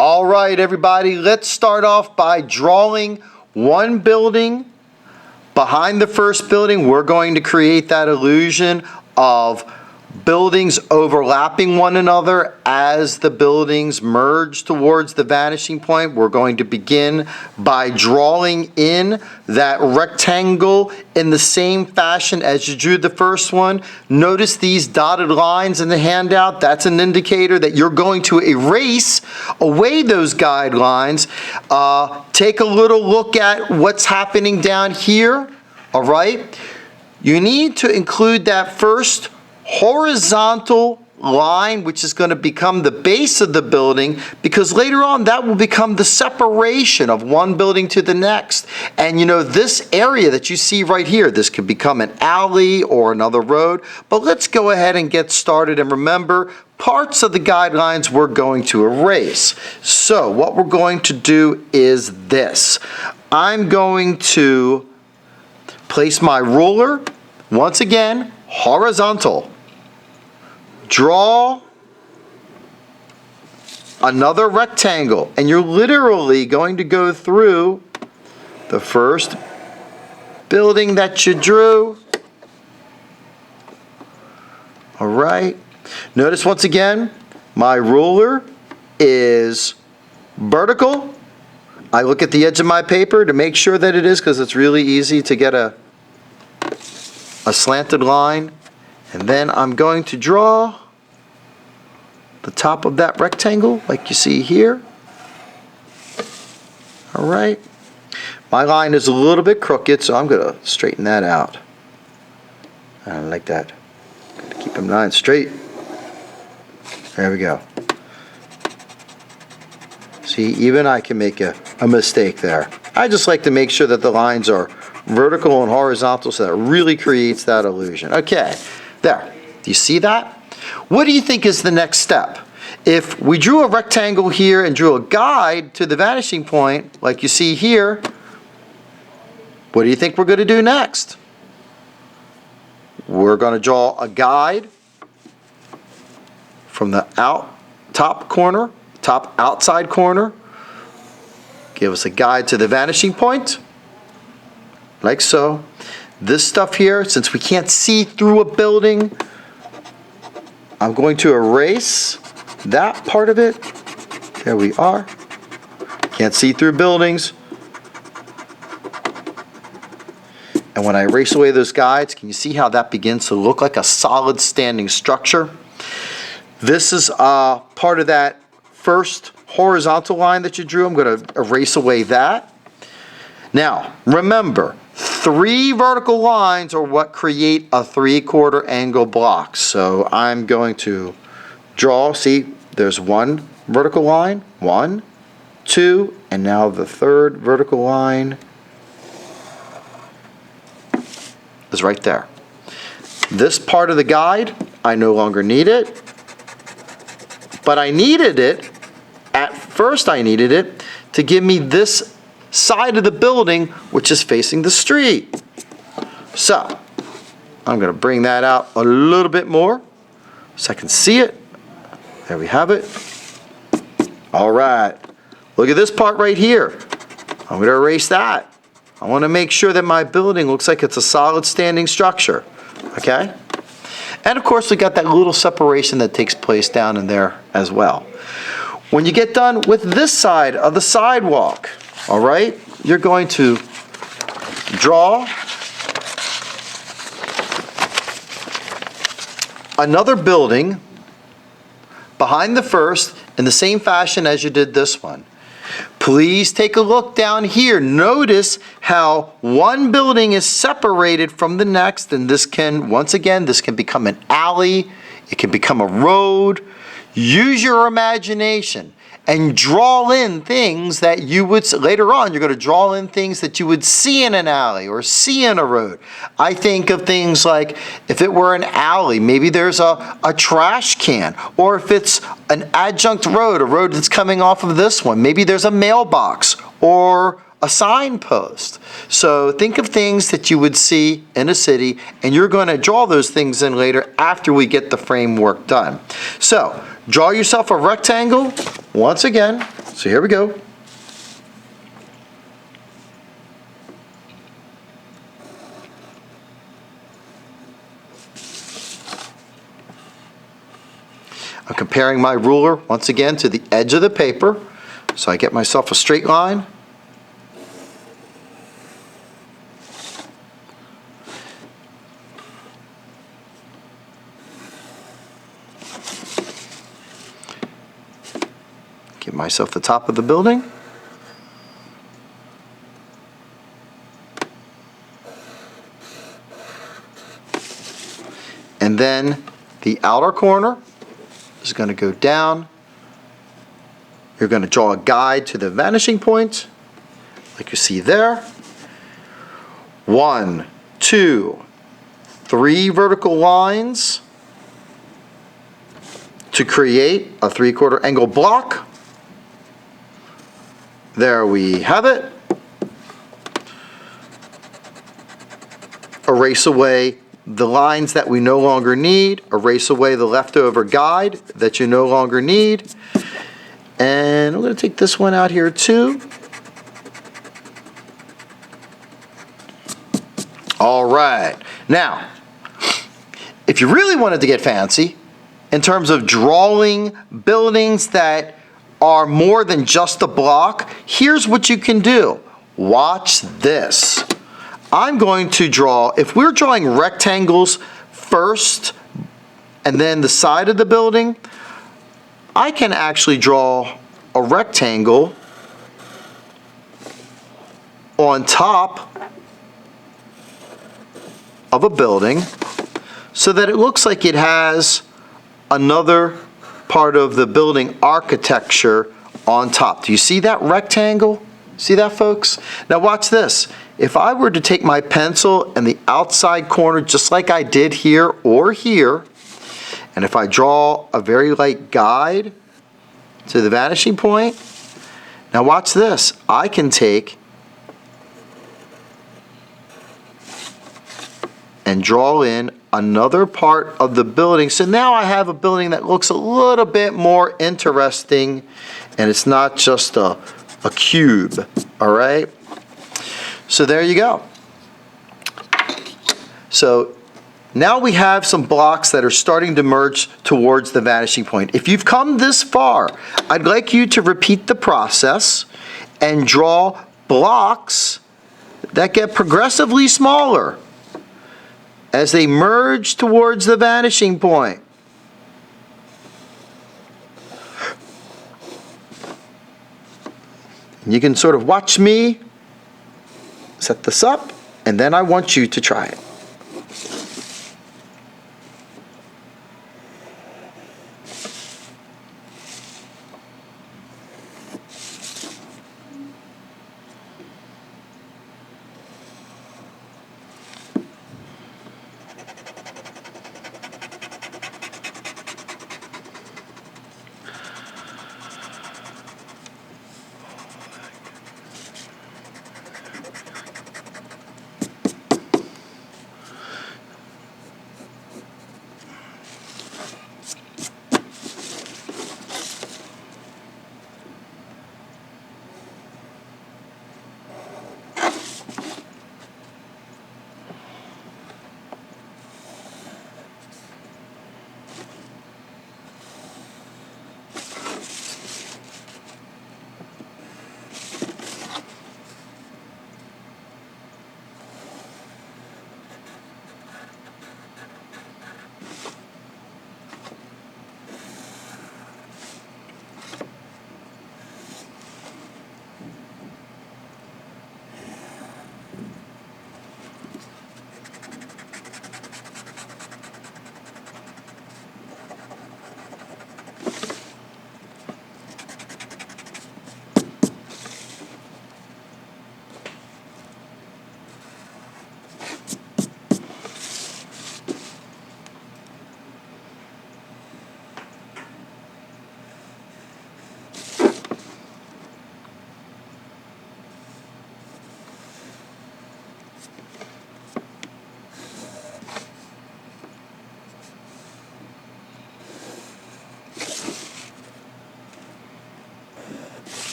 All right, everybody, let's start off by drawing one building. Behind the first building, we're going to create that illusion of buildings overlapping one another as the buildings merge towards the vanishing point. We're going to begin by drawing in that rectangle in the same fashion as you drew the first one. Notice these dotted lines in the handout. That's an indicator that you're going to erase away those guidelines. Take a little look at what's happening down here. All right? You need to include that first horizontal line, which is going to become the base of the building, because later on that will become the separation of one building to the next. And you know, this area that you see right here, this could become an alley or another road. But let's go ahead and get started. And remember, parts of the guidelines we're going to erase. So what we're going to do is this. I'm going to place my ruler, once again, horizontal. Draw another rectangle, and you're literally going to go through the first building that you drew. All right. Notice once again, my ruler is vertical. I look at the edge of my paper to make sure that it is, because it's really easy to get a slanted line. And then I'm going to draw the top of that rectangle like you see here. All right. My line is a little bit crooked, so I'm going to straighten that out. I like that. Keep them nice straight. There we go. See, even I can make a mistake there. I just like to make sure that the lines are vertical and horizontal, so that really creates that illusion. Okay. There, do you see that? What do you think is the next step? If we drew a rectangle here and drew a guide to the vanishing point, like you see here, what do you think we're going to do next? We're going to draw a guide from the top outside corner. Give us a guide to the vanishing point, like so. This stuff here, since we can't see through a building, I'm going to erase that part of it. There we are. Can't see through buildings. And when I erase away those guides, can you see how that begins to look like a solid standing structure? This is part of that first horizontal line that you drew. I'm going to erase away that. Now, remember, 3 vertical lines are what create a 3/4 angle block. So I'm going to draw, see, there's one vertical line, 1, 2, and now the third vertical line is right there. This part of the guide, I no longer need it, but I needed it, at first I needed it to give me this side of the building, which is facing the street. So I'm going to bring that out a little bit more so I can see it. There we have it. All right. Look at this part right here. I'm going to erase that. I want to make sure that my building looks like it's a solid standing structure. Okay? And of course, we got that little separation that takes place down in there as well. When you get done with this side of the sidewalk, all right, you're going to draw another building behind the first in the same fashion as you did this one. Please take a look down here. Notice how one building is separated from the next, and this can, once again, this can become an alley, it can become a road. Use your imagination and draw in things that you would, later on, you're going to draw in things that you would see in an alley or see in a road. I think of things like, if it were an alley, maybe there's a trash can, or if it's an adjunct road, a road that's coming off of this one, maybe there's a mailbox or a signpost. So think of things that you would see in a city, and you're going to draw those things in later after we get the framework done. So draw yourself a rectangle. Once again, So here we go. I'm comparing my ruler once again to the edge of the paper, so I get myself a straight line. Give myself the top of the building. And then the outer corner is going to go down. You're going to draw a guide to the vanishing point, like you see there. 1, 2, 3 vertical lines to create a 3/4 angle block. There we have it. Erase away the lines that we no longer need. Erase away the leftover guide that you no longer need. And I'm going to take this one out here too. All right. Now, if you really wanted to get fancy in terms of drawing buildings that are more than just a block, here's what you can do. Watch this. I'm going to draw, if we're drawing rectangles first and then the side of the building, I can actually draw a rectangle on top of a building so that it looks like it has another part of the building architecture on top. Do you see that rectangle? See that, folks? Now watch this. If I were to take my pencil and the outside corner, just like I did here or here, and if I draw a very light guide to the vanishing point, now watch this. I can take and draw in another part of the building. So now I have a building that looks a little bit more interesting, and it's not just a cube, all right? So there you go. So now we have some blocks that are starting to merge towards the vanishing point. If you've come this far, I'd like you to repeat the process and draw blocks that get progressively smaller as they merge towards the vanishing point. You can sort of watch me set this up, and then I want you to try it.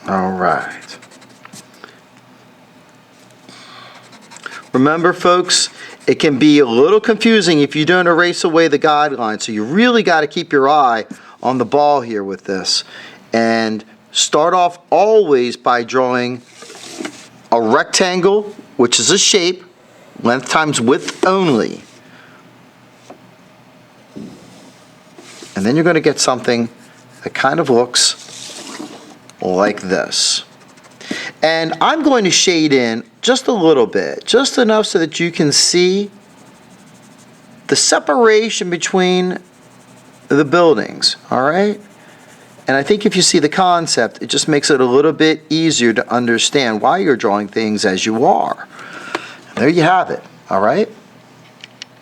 All right. Remember, folks, it can be a little confusing if you don't erase away the guidelines. So you really got to keep your eye on the ball here with this. And start off always by drawing a rectangle, which is a shape, length times width only. And then you're going to get something that kind of looks like this. And I'm going to shade in just a little bit, just enough so that you can see the separation between the buildings, all right? And I think if you see the concept, it just makes it a little bit easier to understand why you're drawing things as you are. And there you have it, all right?